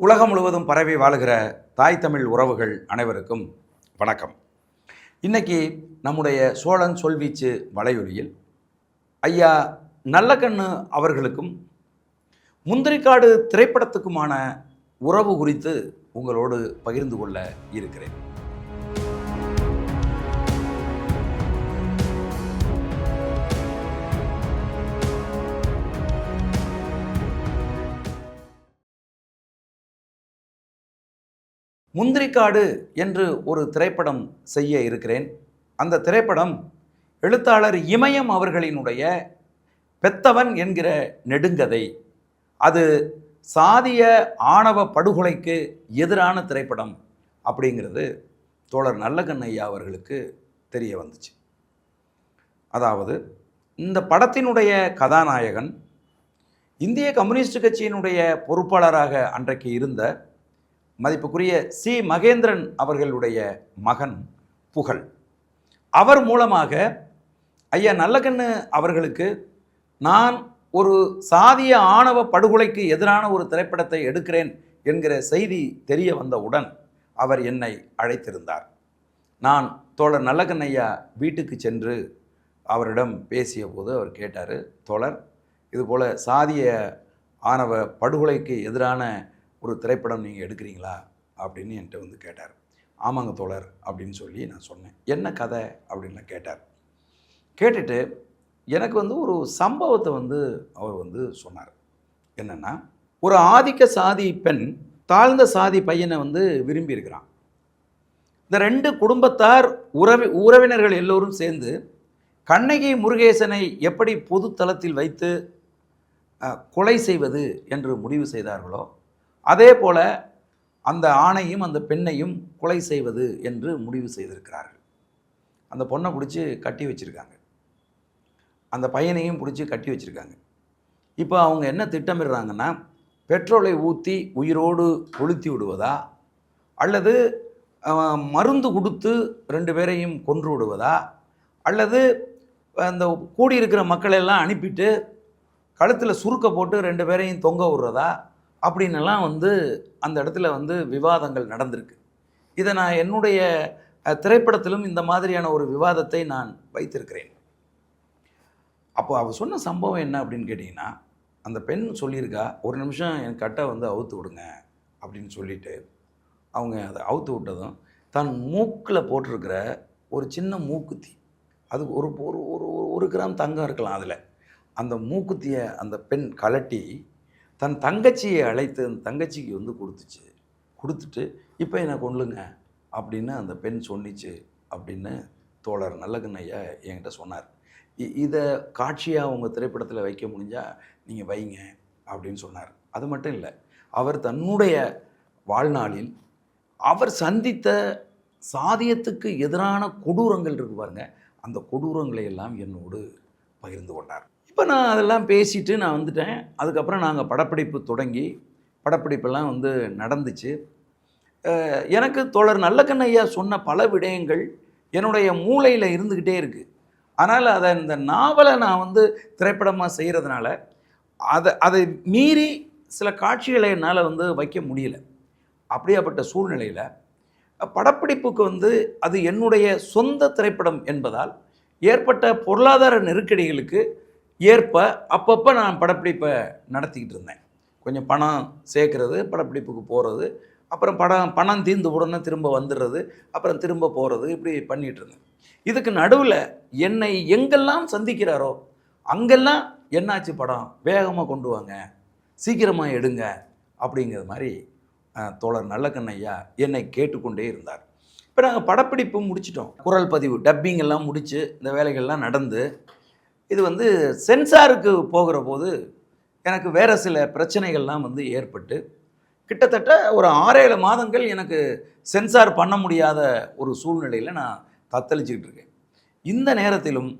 உலகம் முழுவதும் பரவி வாழுகிற தாய் தமிழ் உறவுகள் அனைவருக்கும் வணக்கம். இன்னைக்கு நம்முடைய சோழன் சொல்வீச்சு வலையொலியில் ஐயா நல்லக்கண்ணு அவர்களுக்கும் முந்திரிக்காடு திரைப்படத்துக்குமான உறவு குறித்து உங்களோடு பகிர்ந்து கொள்ள இருக்கிறேன். முந்திரிக்காடு என்று ஒரு திரைப்படம் செய்ய இருக்கிறேன். அந்த திரைப்படம் எழுத்தாளர் இமயம் அவர்களினுடைய பெத்தவன் என்கிற நெடுங்கதை. அது சாதிய ஆணவ படுகொலைக்கு எதிரான திரைப்படம் அப்படிங்கிறது தோழர் நல்லக்கண்ணு ஐயா அவர்களுக்கு தெரிய வந்துச்சு. அதாவது இந்த படத்தினுடைய கதாநாயகன் இந்திய கம்யூனிஸ்ட் கட்சியினுடைய பொறுப்பாளராக அன்றைக்கு இருந்த மதிப்புக்குரிய சி மகேந்திரன் அவர்களுடைய மகன் புகழ். அவர் மூலமாக ஐயா நல்லக்கண்ணு அவர்களுக்கு நான் ஒரு சாதிய ஆணவ படுகொலைக்கு எதிரான ஒரு திரைப்படத்தை எடுக்கிறேன் என்கிற செய்தி தெரிய வந்தவுடன் அவர் என்னை அழைத்திருந்தார். நான் தோழர் நல்லக்கண்ணு ஐயா வீட்டுக்கு சென்று அவரிடம் பேசிய போது அவர் கேட்டார், தோழர், இதுபோல் சாதிய ஆணவ படுகொலைக்கு எதிரான ஒரு திரைப்படம் நீங்கள் எடுக்கிறீங்களா அப்படின்னு என்கிட்ட கேட்டார். ஆமாங்க தோழர் அப்படின்னு சொல்லி நான் சொன்னேன். என்ன கதை அப்படின்னு கேட்டார். கேட்டுட்டு எனக்கு ஒரு சம்பவத்தை அவர் சொன்னார். என்னென்னா, ஒரு ஆதிக்க சாதி பெண் தாழ்ந்த சாதி பையனை விரும்பி இருக்கிறான். இந்த ரெண்டு குடும்பத்தார் உறவினர்கள் எல்லோரும் சேர்ந்து கண்ணகி முருகேசனை எப்படி பொது தளத்தில் வைத்து கொலை செய்வது என்று முடிவு செய்தார்களோ, அதே போல் அந்த ஆணையும் அந்த பெண்ணையும் கொலை செய்வது என்று முடிவு செய்திருக்கிறார்கள். அந்த பொண்ணை பிடிச்சி கட்டி வச்சுருக்காங்க, அந்த பையனையும் பிடிச்சி கட்டி வச்சுருக்காங்க. இப்போ அவங்க என்ன திட்டமிடுறாங்கன்னா, பெட்ரோலை ஊற்றி உயிரோடு கொளுத்தி விடுவதா, அல்லது மருந்து கொடுத்து ரெண்டு பேரையும் கொன்று விடுவதா, அல்லது அந்த கூடியிருக்கிற மக்களெல்லாம் அனுப்பிட்டு கழுத்தில் சுருக்க போட்டு ரெண்டு பேரையும் தொங்க விடுறதா அப்படின்னெல்லாம் அந்த இடத்துல விவாதங்கள் நடந்திருக்கு. இதை நான் என்னுடைய திரைப்படத்திலும் இந்த மாதிரியான ஒரு விவாதத்தை நான் வைத்திருக்கிறேன். அப்போ அவர் சொன்ன சம்பவம் என்ன அப்படின்னு கேட்டிங்கன்னா, அந்த பெண் சொல்லியிருக்கா, ஒரு நிமிஷம் என் கட்டை அவுத்து விடுங்க அப்படின்னு சொல்லிவிட்டு அவங்க அதை அவுத்து விட்டதும் தன் மூக்கில் போட்டிருக்கிற ஒரு சின்ன மூக்குத்தி, அது ஒரு ஒரு ஒரு கிராம் தங்கம் இருக்கலாம் அதில், அந்த மூக்குத்தியை அந்த பெண் கலட்டி தன் தங்கச்சியை அழைத்து அந்த தங்கச்சிக்கு கொடுத்துட்டு இப்போ என்னை கொல்லுங்க அப்படின்னு அந்த பெண் சொன்னிச்சு அப்படின்னு தோழர் நல்லக்கண்ணு ஐயா என்கிட்ட சொன்னார். இதை காட்சியாக உங்கள் திரைப்படத்தில் வைக்க முடிஞ்சால் நீங்கள் வைங்க அப்படின்னு சொன்னார். அது மட்டும் இல்லை, அவர் தன்னுடைய வாழ்நாளில் அவர் சந்தித்த சாதியத்துக்கு எதிரான கொடூரங்கள் இருக்கு பாருங்க, அந்த கொடூரங்களை எல்லாம் என்னோடு பகிர்ந்து கொண்டார். இப்போ நான் அதெல்லாம் பேசிட்டு நான் வந்துட்டேன். அதுக்கப்புறம் நாங்கள் படப்பிடிப்பு தொடங்கி படப்பிடிப்பெல்லாம் நடந்துச்சு. எனக்கு தோழர் நல்லக்கண்ணு ஐயா சொன்ன பல விடயங்கள் என்னுடைய மூளையில் இருந்துக்கிட்டே இருக்குது. அதனால் அதை இந்த நாவலை நான் திரைப்படமாக செய்கிறதுனால அதை மீறி சில காட்சிகளை என்னால் வைக்க முடியல. அப்படியாப்பட்ட சூழ்நிலையில் படப்பிடிப்புக்கு அது என்னுடைய சொந்த திரைப்படம் என்பதால் ஏற்பட்ட பொருளாதார நெருக்கடிகளுக்கு ஏற்ப அப்பப்போ நான் படப்பிடிப்பை நடத்திக்கிட்டு இருந்தேன். கொஞ்சம் பணம் சேர்க்கறது, படப்பிடிப்புக்கு போகிறது, அப்புறம் பணம் தீர்ந்து உடனே திரும்ப வந்துடுறது, அப்புறம் திரும்ப போகிறது, இப்படி பண்ணிகிட்டு இருந்தேன். இதுக்கு நடுவில் என்னை எங்கெல்லாம் சந்திக்கிறாரோ அங்கெல்லாம் என்னாச்சு படம் வேகமாக கொண்டு வாங்க, சீக்கிரமாக எடுங்க அப்படிங்கிற மாதிரி தோழர் நல்லக்கண்ணு ஐயா என்னை கேட்டுக்கொண்டே இருந்தார். இப்போ நாங்கள் படப்பிடிப்பு முடிச்சிட்டோம், குரல் பதிவு டப்பிங் எல்லாம் முடித்து இந்த வேலைகள்லாம் நடந்து இது சென்சாருக்கு போகிற போது எனக்கு வேறு சில பிரச்சனைகள்லாம் ஏற்பட்டு கிட்டத்தட்ட ஒரு 6-7 மாதங்கள் எனக்கு சென்சார் பண்ண முடியாத ஒரு சூழ்நிலையில் நான் தத்தளிச்சுக்கிட்டு இருக்கேன். இந்த நேரத்திலும்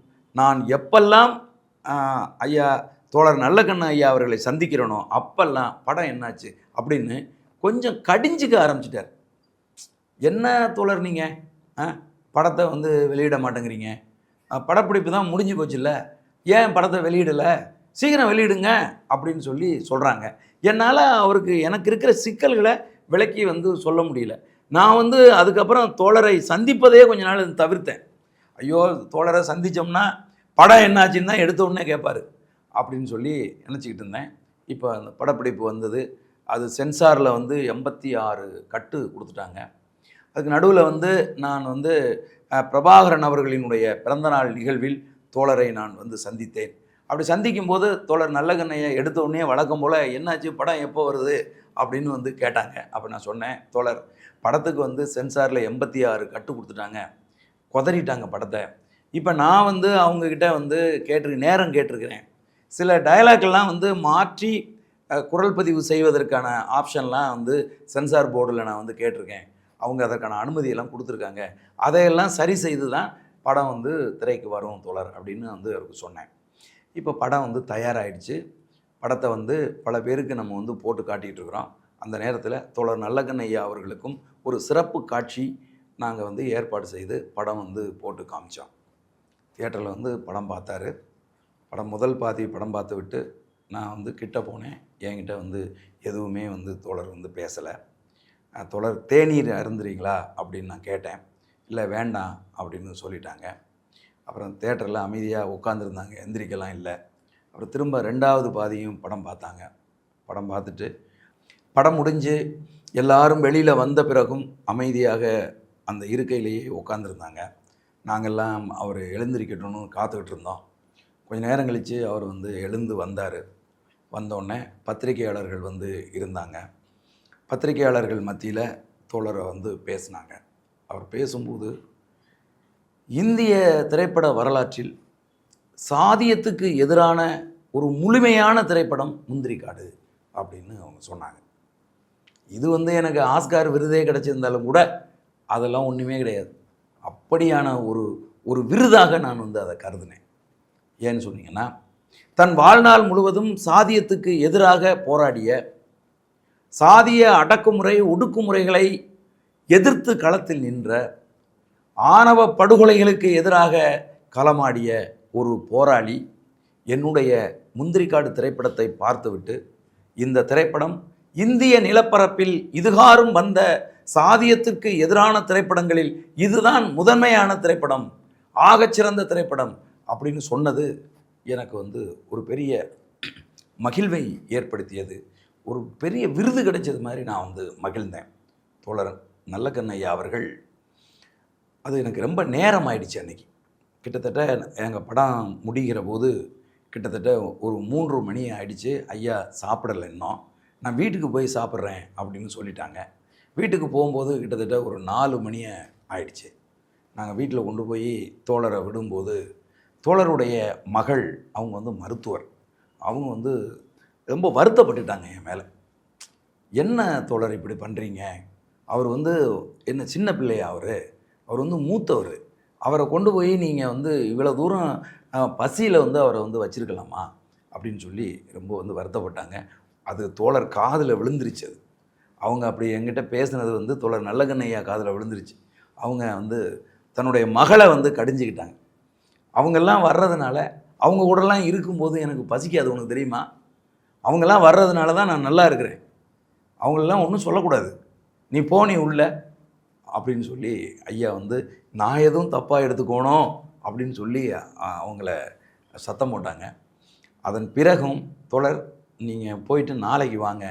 நான் எப்பெல்லாம் ஐயா தோழர் நல்லக்கண்ணு ஐயா அவர்களை சந்திக்கிறேனோ அப்பெல்லாம் படம் என்னாச்சு அப்படின்னு கொஞ்சம் கடிஞ்சிக்க ஆரம்பிச்சிட்டார். என்ன தோழர் நீங்கள் படத்தை வெளியிட மாட்டேங்கிறீங்க, படப்பிடிப்பு தான் முடிஞ்சு போச்சுல்ல, ஏன் படத்தை வெளியிடலை, சீக்கிரம் வெளியிடுங்க அப்படின்னு சொல்கிறாங்க. என்னால் அவருக்கு எனக்கு இருக்கிற சிக்கல்களை விளக்கி வந்து சொல்ல முடியல. நான் வந்து அதுக்கப்புறம் தோழரை சந்திப்பதே கொஞ்ச நாள் தவிர்த்தேன். ஐயோ தோழரை சந்தித்தோம்னா படம் என்னாச்சுன்னு தான் எடுத்த உடனே கேட்பார் அப்படின்னு சொல்லி நினச்சிக்கிட்டு இருந்தேன். இப்போ அந்த படப்பிடிப்பு வந்தது. அது சென்சாரில் வந்து 86 கட்டு கொடுத்துட்டாங்க. அதுக்கு நடுவில் வந்து நான் வந்து பிரபாகரன் அவர்களினுடைய பிறந்தநாள் நிகழ்வில் தோழரை நான் வந்து சந்தித்தேன். அப்படி சந்திக்கும்போது தோழர் நல்லகண்ணையை எடுத்த உடனே வழக்கம் போல் என்னாச்சு படம் எப்போ வருது அப்படின்னு வந்து கேட்டாங்க. அப்போ நான் சொன்னேன், தோழர் படத்துக்கு வந்து சென்சாரில் 86 கட்டு கொடுத்துட்டாங்க, கொதறிட்டாங்க படத்தை. இப்போ நான் வந்து அவங்கக்கிட்ட வந்து நேரம் கேட்டிருக்கிறேன். சில டயலாக்லாம் வந்து மாற்றி குரல் பதிவு செய்வதற்கான ஆப்ஷன்லாம் வந்து சென்சார் போர்டில் நான் வந்து கேட்டிருக்கேன். அவங்க அதற்கான அனுமதியெல்லாம் கொடுத்துருக்காங்க. அதையெல்லாம் சரி செய்து தான் படம் வந்து திரைக்கு வரும் தோழர் அப்படின்னு வந்து அவருக்கு சொன்னேன். இப்போ படம் வந்து தயாராகிடுச்சு. படத்தை வந்து பல பேருக்கு நம்ம வந்து போட்டு காட்டிகிட்டு இருக்கிறோம். அந்த நேரத்தில் தோழர் நல்லகண்ணையா அவர்களுக்கும் ஒரு சிறப்பு காட்சி நாங்கள் வந்து ஏற்பாடு செய்து படம் வந்து போட்டு காமிச்சோம். தியேட்டரில் வந்து படம் பார்த்தாரு. படம் முதல் பாதி படம் பார்த்து விட்டு நான் வந்து கிட்ட போனேன். என்கிட்ட வந்து எதுவுமே வந்து தோழர் வந்து பேசலை. தோழர் தேநீர் அருந்துறீங்களா அப்படின்னு நான் கேட்டேன். இல்லை வேண்டாம் அப்படின்னு சொல்லிட்டாங்க. அப்புறம் தியேட்டரில் அமைதியாக உட்காந்துருந்தாங்க, எந்திரிக்கலாம் இல்லை. அப்புறம் திரும்ப 2வது பாதியும் படம் பார்த்தாங்க. படம் பார்த்துட்டு படம் முடிஞ்சு எல்லாரும் வெளியில் வந்த பிறகும் அமைதியாக அந்த இருக்கையிலேயே உட்காந்துருந்தாங்க. நாங்கள்லாம் அவர் எழுந்திரிக்கட்டும்னு காத்துக்கிட்டு இருந்தோம். கொஞ்சம் நேரம் கழித்து அவர் வந்து எழுந்து வந்தார். வந்தோடனே பத்திரிகையாளர்கள் வந்து இருந்தாங்க. பத்திரிகையாளர்கள் மத்தியில் தோழரை வந்து பேசினாங்க. அவர் பேசும்போது இந்திய திரைப்பட வரலாற்றில் சாதியத்துக்கு எதிரான ஒரு முழுமையான திரைப்படம் முந்திரிக்காடு அப்படின்னு அவங்க சொன்னாங்க. இது வந்து எனக்கு ஆஸ்கார் விருதே கிடச்சிருந்தாலும் கூட அதெல்லாம் ஒன்றுமே கிடையாது. அப்படியான ஒரு விருதாக நான் வந்து அதை கருதினேன். ஏன்னு சொன்னீங்கன்னா, தன் வாழ்நாள் முழுவதும் சாதியத்துக்கு எதிராக போராடிய, சாதிய அடக்குமுறை ஒடுக்குமுறைகளை எதிர்த்து களத்தில் நின்ற, ஆணவ படுகொலைகளுக்கு எதிராக களமாடிய ஒரு போராளி என்னுடைய முந்திரிக்காடு திரைப்படத்தை பார்த்துவிட்டு, இந்த திரைப்படம் இந்திய நிலப்பரப்பில் இதுகாரும் வந்த சாதியத்திற்கு எதிரான திரைப்படங்களில் இதுதான் முதன்மையான திரைப்படம், ஆகச்சிறந்த திரைப்படம் அப்படின்னு சொன்னது எனக்கு வந்து ஒரு பெரிய மகிழ்வை ஏற்படுத்தியது. ஒரு பெரிய விருது கிடைச்சது மாதிரி நான் வந்து மகிழ்ந்தேன். தோழர் நல்லகண்ணையா அவர்கள், அது எனக்கு ரொம்ப நேரம் ஆயிடுச்சு அன்றைக்கி. கிட்டத்தட்ட எங்கள் படம் முடிகிற போது கிட்டத்தட்ட ஒரு 3 மணி ஆயிடுச்சு. ஐயா சாப்பிடலை இன்னும். நான் வீட்டுக்கு போய் சாப்பிட்றேன் அப்படின்னு சொல்லிட்டாங்க. வீட்டுக்கு போகும்போது கிட்டத்தட்ட ஒரு 4 மணி ஆயிடுச்சு. நாங்கள் வீட்டில் கொண்டு போய் தோழரை விடும்போது, தோழருடைய மகள் அவங்க வந்து மருத்துவர். அவங்க வந்து ரொம்ப வருத்தப்பட்டுட்டாங்க என் மேலே. என்ன தோழர் இப்படி பண்ணுறீங்க? அவர் வந்து என்ன சின்ன பிள்ளையா அவர் வந்து மூத்தவர். அவரை கொண்டு போய் நீங்கள் வந்து இவ்வளோ தூரம் பசியில் வந்து அவரை வந்து வச்சுருக்கலாமா அப்படின்னு சொல்லி ரொம்ப வந்து வருத்தப்பட்டாங்க. அது தோழர் காதில் விழுந்துருச்சு. அது அவங்க அப்படி என்கிட்ட பேசுனது வந்து தோழர் நல்லகண்ணையா காதில் விழுந்துருச்சு. அவங்க வந்து தன்னுடைய மகளை வந்து கடிஞ்சிக்கிட்டாங்க. அவங்கெல்லாம் வர்றதுனால, அவங்க கூடலாம் இருக்கும்போது எனக்கு பசிக்காது, உனக்கு தெரியுமா? அவங்கெல்லாம் வர்றதுனால தான் நான் நல்லா இருக்கிறேன். அவங்களெல்லாம் ஒன்றும் சொல்லக்கூடாது, நீ போ நீ உள்ள அப்படின்னு சொல்லி ஐயா வந்து நான் எதுவும் தப்பாக எடுத்துக்கோணும் அப்படின்னு சொல்லி அவங்கள சத்தம் போட்டாங்க. அதன் பிறகும் தோழர் நீங்கள் போயிட்டு நாளைக்கு வாங்க,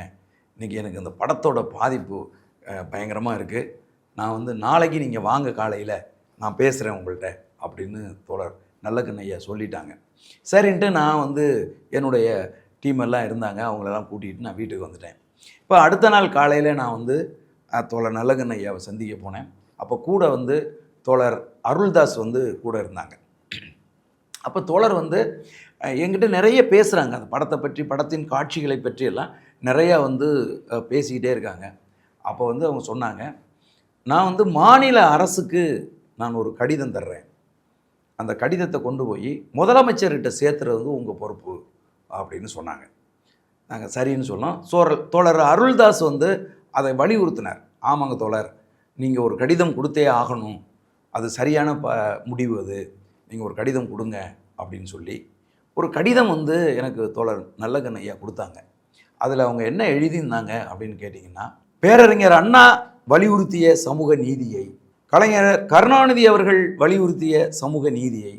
இன்றைக்கி எனக்கு அந்த படத்தோட பாதிப்பு பயங்கரமாக இருக்குது, நான் வந்து நாளைக்கு நீங்கள் வாங்க காலையில் நான் பேசுகிறேன் உங்கள்கிட்ட அப்படின்னு தோழர் நல்லகண்ணையா சொல்லிட்டாங்க. சரின்ட்டு நான் வந்து என்னுடைய டீமெல்லாம் இருந்தாங்க, அவங்களெல்லாம் கூட்டிகிட்டு நான் வீட்டுக்கு வந்துட்டேன். இப்போ அடுத்த நாள் காலையில் நான் வந்து தோழர் நல்லகண்ணையாவை சந்திக்க போனேன். அப்போ கூட வந்து தோழர் அருள்தாஸ் வந்து கூட இருந்தாங்க. அப்போ தோழர் வந்து என்கிட்ட நிறைய பேசுகிறாங்க, அந்த படத்தை பற்றி, படத்தின் காட்சிகளை பற்றி எல்லாம் நிறையா வந்து பேசிக்கிட்டே இருக்காங்க. அப்போ வந்து அவங்க சொன்னாங்க, நான் வந்து மாநில அரசுக்கு நான் ஒரு கடிதம் தர்றேன், அந்த கடிதத்தை கொண்டு போய் முதலமைச்சர்கிட்ட சேர்த்துறது வந்து உங்கள் பொறுப்பு அப்படின்னு சொன்னாங்க. நாங்கள் சரின்னு சொன்னோம். தோழர் அருள்தாஸ் வந்து அதை வலியுறுத்தினார். ஆமாங்க தோழர், நீங்கள் ஒரு கடிதம் கொடுத்தே ஆகணும், அது சரியான முடிவு, அது நீங்கள் ஒரு கடிதம் கொடுங்க அப்படின்னு சொல்லி ஒரு கடிதம் வந்து எனக்கு தோழர் நல்லகண்ணையா கொடுத்தாங்க. அதில் அவங்க என்ன எழுதியிருந்தாங்க அப்படின்னு கேட்டிங்கன்னா, பேரறிஞர் அண்ணா வலியுறுத்திய சமூக நீதியை, கலைஞர் கருணாநிதி அவர்கள் வலியுறுத்திய சமூக நீதியை,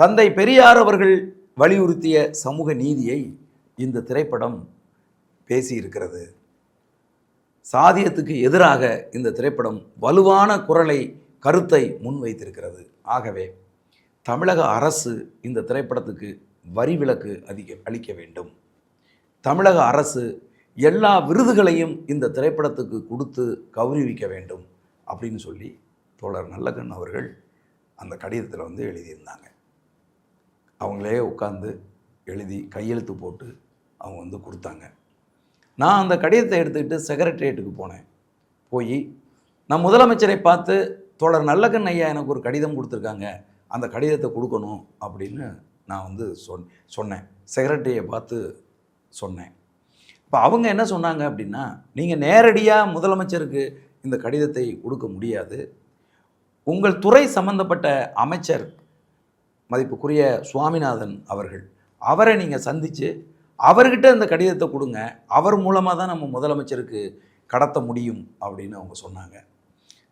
தந்தை பெரியார் அவர்கள் வலியுறுத்திய சமூக நீதியை இந்த திரைப்படம் பேசியிருக்கிறது. சாதியத்துக்கு எதிராக இந்த திரைப்படம் வலுவான குரலை, கருத்தை முன்வைத்திருக்கிறது. ஆகவே தமிழக அரசு இந்த திரைப்படத்துக்கு வரி விலக்கு அளிக்க வேண்டும். தமிழக அரசு எல்லா விருதுகளையும் இந்த திரைப்படத்துக்கு கொடுத்து கௌரவிக்க வேண்டும் அப்படின்னு சொல்லி தோழர் நல்லக்கண் அவர்கள் அந்த கடிதத்தில் வந்து எழுதியிருந்தாங்க. அவங்களே உட்காந்து எழுதி கையெழுத்து போட்டு அவங்க வந்து கொடுத்தாங்க. நான் அந்த கடிதத்தை எடுத்துக்கிட்டு செக்ரட்டரியேட்டுக்கு போனேன். போய் நான் முதலமைச்சரை பார்த்து, தோழர் நல்லக்கண் ஐயா எனக்கு ஒரு கடிதம் கொடுத்துருக்காங்க, அந்த கடிதத்தை கொடுக்கணும் அப்படின்னு நான் வந்து சொன்னேன். செக்ரட்டரியை பார்த்து சொன்னேன். இப்போ அவங்க என்ன சொன்னாங்க அப்படின்னா, நீங்கள் நேரடியாக முதலமைச்சருக்கு இந்த கடிதத்தை கொடுக்க முடியாது, உங்கள் துறை சம்பந்தப்பட்ட அமைச்சர் மதிப்புக்குரிய சுவாமிநாதன் அவர்கள், அவரை நீங்கள் சந்தித்து அவர்கிட்ட இந்த கடிதத்தை கொடுங்க, அவர் மூலமாக தான் நம்ம முதலமைச்சருக்கு கடத்த முடியும் அப்படின்னு அவங்க சொன்னாங்க.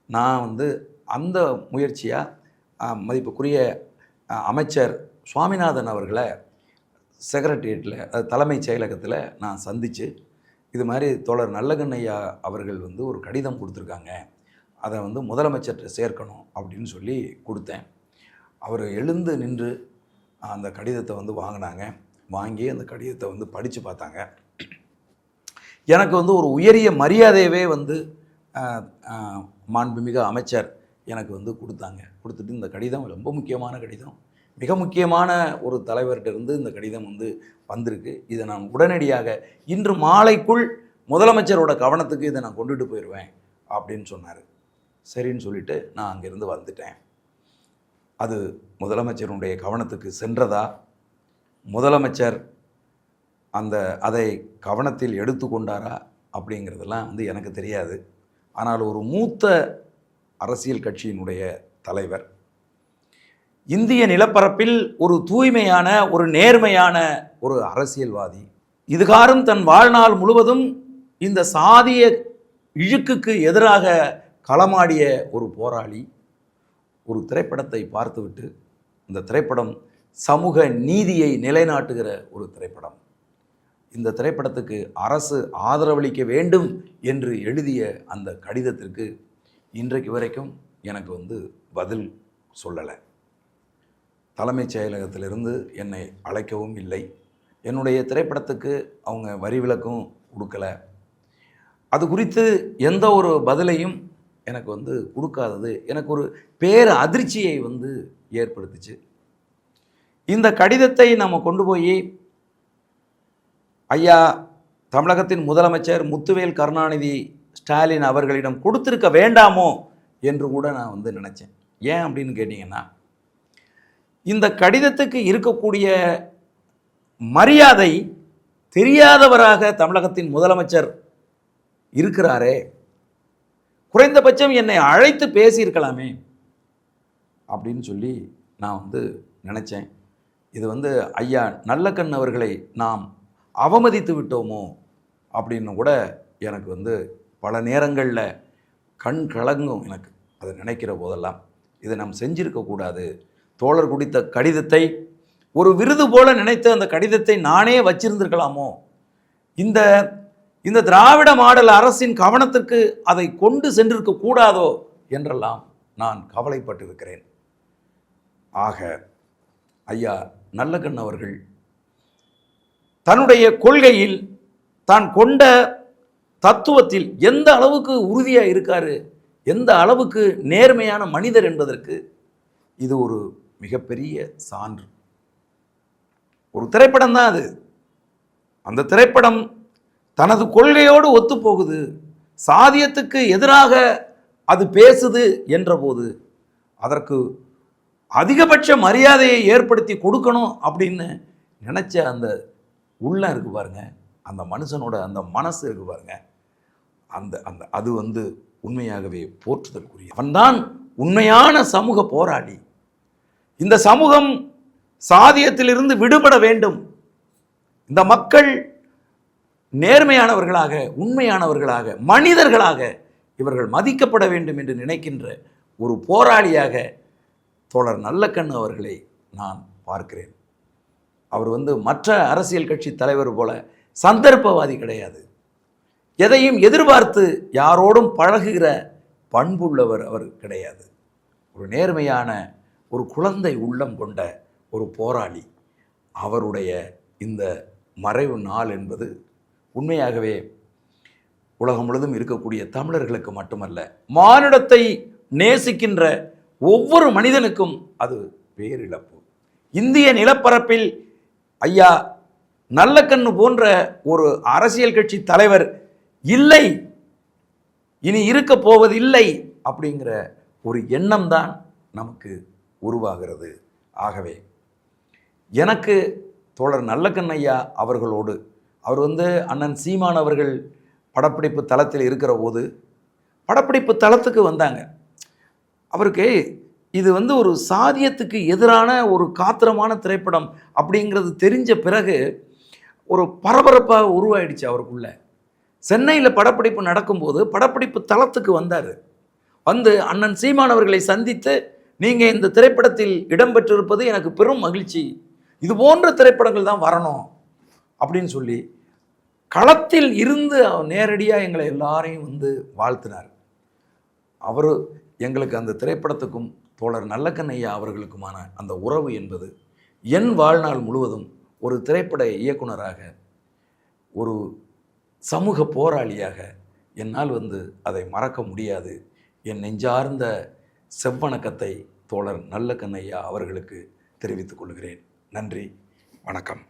நான் வந்து அந்த முயற்சியாக மதிப்புக்குரிய அமைச்சர் சுவாமிநாதன் அவர்களை செக்ரட்டரியேட்டில், தலைமைச் செயலகத்தில் நான் சந்தித்து, இது மாதிரி தோழர் நல்லக்கண் ஐயா அவர்கள் வந்து ஒரு கடிதம் கொடுத்துருக்காங்க, அதை வந்து முதலமைச்சர்கிட்ட சேர்க்கணும் அப்படின்னு சொல்லி கொடுத்தேன். அவர் எழுந்து நின்று அந்த கடிதத்தை வந்து வாங்கினாங்க. வாங்கி அந்த கடிதத்தை வந்து படித்து பார்த்தாங்க. எனக்கு வந்து ஒரு உயரிய மரியாதையவே வந்து மாண்புமிகு அமைச்சர் எனக்கு வந்து கொடுத்தாங்க. கொடுத்துட்டு இந்த கடிதம் ரொம்ப முக்கியமான கடிதம், மிக முக்கியமான ஒரு தலைவர்கிட்ட இருந்து இந்த கடிதம் வந்து வந்திருக்கு, இதை நான் உடனடியாக இன்று மாலைக்குள் முதலமைச்சரோட கவனத்துக்கு இதை நான் கொண்டுட்டு போயிடுவேன் அப்படின்னு சொன்னார். சரின்னு சொல்லிவிட்டு நான் அங்கேருந்து வந்துட்டேன். அது முதலமைச்சருடைய கவனத்துக்கு சென்றதா, முதலமைச்சர் அதை கவனத்தில் எடுத்துக்கொண்டாரா அப்படிங்கிறதெல்லாம் வந்து எனக்கு தெரியாது. ஆனால் ஒரு மூத்த அரசியல் கட்சியினுடைய தலைவர், இந்திய நிலப்பரப்பில் ஒரு தூய்மையான, ஒரு நேர்மையான ஒரு அரசியல்வாதி, இதுகாரும் தன் வாழ்நாள் முழுவதும் இந்த சாதிய இழுக்குக்கு எதிராக களமாடிய ஒரு போராளி, ஒரு திரைப்படத்தை பார்த்துவிட்டு, இந்த திரைப்படம் சமூக நீதியை நிலைநாட்டுகிற ஒரு திரைப்படம், இந்த திரைப்படத்துக்கு அரசு ஆதரவளிக்க வேண்டும் என்று எழுதிய அந்த கடிதத்திற்கு இன்றைக்கு வரைக்கும் எனக்கு வந்து பதில் சொல்லலை. தலைமைச் செயலகத்திலிருந்து என்னை அழைக்கவும் இல்லை. என்னுடைய திரைப்படத்துக்கு அவங்க வரி விலக்கும் கொடுக்கலை. அது குறித்து எந்த ஒரு பதிலையும் எனக்கு வந்து கொடுக்காதது எனக்கு ஒரு பேர் அதிர்ச்சியை வந்து ஏற்படுத்துச்சு. இந்த கடிதத்தை நம்ம கொண்டு போய் ஐயா தமிழகத்தின் முதலமைச்சர் முத்துவேல் கருணாநிதி ஸ்டாலின் அவர்களிடம் கொடுத்திருக்க வேண்டாமோ என்று கூட நான் வந்து நினச்சேன். ஏன் அப்படின்னு கேட்டிங்கன்னா, இந்த கடிதத்துக்கு இருக்கக்கூடிய மரியாதை தெரியாதவராக தமிழகத்தின் முதலமைச்சர் இருக்கிறாரே, குறைந்தபட்சம் என்னை அழைத்து பேசியிருக்கலாமே அப்படின்னு சொல்லி நான் வந்து நினச்சேன். இது வந்து ஐயா நல்லக்கண் அவர்களை நாம் அவமதித்து விட்டோமோ அப்படின்னு கூட எனக்கு வந்து பல நேரங்களில் கண் கலங்கும். எனக்கு அதை நினைக்கிற போதெல்லாம் இதை நாம் செஞ்சிருக்கக்கூடாது. தோழர் குடித்த கடிதத்தை ஒரு விருது போல நினைத்து அந்த கடிதத்தை நானே வச்சிருந்திருக்கலாமோ, இந்த திராவிட மாடல் அரசின் கவனத்திற்கு அதை கொண்டு சென்றிருக்க கூடாதோ என்றெல்லாம் நான் கவலைப்பட்டிருக்கிறேன். ஆக ஐயா நல்லக்கண் அவர்கள் தன்னுடைய கொள்கையில், தான் கொண்ட தத்துவத்தில் எந்த அளவுக்கு உறுதியாக இருக்காரு, எந்த அளவுக்கு நேர்மையான மனிதர் என்பதற்கு இது ஒரு மிகப்பெரிய சான்று. ஒரு திரைப்படம் தான் அது. அந்த திரைப்படம் தனது கொள்கையோடு ஒத்துப்போகுது, சாதியத்துக்கு எதிராக அது பேசுது என்றபோது அதற்கு அதிகபட்ச மரியாதையை ஏற்படுத்தி கொடுக்கணும் அப்படின்னு நினச்ச அந்த உள்ளம் இருக்கு பாருங்க, அந்த மனுஷனோட அந்த மனசு இருக்கு பாருங்க, அது வந்து உண்மையாகவே போற்றுதற்குரிய. அவன்தான் உண்மையான சமூக போராளி. இந்த சமூகம் சாதியத்திலிருந்து விடுபட வேண்டும். இந்த மக்கள் நேர்மையானவர்களாக, உண்மையானவர்களாக, மனிதர்களாக இவர்கள் மதிக்கப்பட வேண்டும் என்று நினைக்கின்ற ஒரு போராளியாக தோழர் நல்லக்கண்ணு அவர்களை நான் பார்க்கிறேன். அவர் மற்ற அரசியல் கட்சி தலைவர் போல சந்தர்ப்பவாதி கிடையாது. எதையும் எதிர்பார்த்து யாரோடும் பழகுகிற பண்புள்ளவர் அவர் கிடையாது. ஒரு நேர்மையான, ஒரு குழந்தை உள்ளம் கொண்ட ஒரு போராளி. அவருடைய இந்த மறைவு நாள் என்பது உண்மையாகவே உலகம் முழுதும் இருக்கக்கூடிய தமிழர்களுக்கு மட்டுமல்ல, மானுடத்தை நேசிக்கின்ற ஒவ்வொரு மனிதனுக்கும் அது பேரிழப்பு. இந்திய நிலப்பரப்பில் ஐயா நல்லக்கண்ணு போன்ற ஒரு அரசியல் கட்சி தலைவர் இல்லை, இனி இருக்க போவதில்லை அப்படிங்கிற ஒரு எண்ணம் தான் நமக்கு உருவாகிறது. ஆகவே எனக்கு தோழர் நல்லக்கண்ணு ஐயா அவர்களோடு, அவர் அண்ணன் சீமான் அவர்கள் படப்பிடிப்பு தளத்தில் இருக்கிற போது படப்பிடிப்பு தளத்துக்கு வந்தாங்க. அவருக்கு இது ஒரு சாதியத்துக்கு எதிரான ஒரு காத்திரமான திரைப்படம் அப்படிங்கிறது தெரிஞ்ச பிறகு ஒரு பரபரப்பாக உருவாயிடுச்சு அவருக்குள்ள. சென்னையில் படப்பிடிப்பு நடக்கும்போது படப்பிடிப்பு தளத்துக்கு வந்தார். அண்ணன் சீமான் அவர்களை சந்தித்து, நீங்கள் இந்த திரைப்படத்தில் இடம்பெற்றிருப்பது எனக்கு பெரும் மகிழ்ச்சி, இது போன்ற திரைப்படங்கள் தான் வரணும் அப்படின்னு சொல்லி களத்தில் இருந்து நேரடியாக எங்களை எல்லாரையும் வாழ்த்தினார். அவர் எங்களுக்கு அந்த திரைப்படத்துக்கும் தோழர் நல்லக்கண்ணு ஐயா அவர்களுக்குமான அந்த உறவு என்பது என் வாழ்நாள் முழுவதும் ஒரு திரைப்பட இயக்குனராக, ஒரு சமூக போராளியாக என்னால் அதை மறக்க முடியாது. என் நெஞ்சார்ந்த செவ்வணக்கத்தை தோழர் நல்லக்கண்ணு ஐயா அவர்களுக்கு தெரிவித்துக் கொள்கிறேன். நன்றி, வணக்கம்.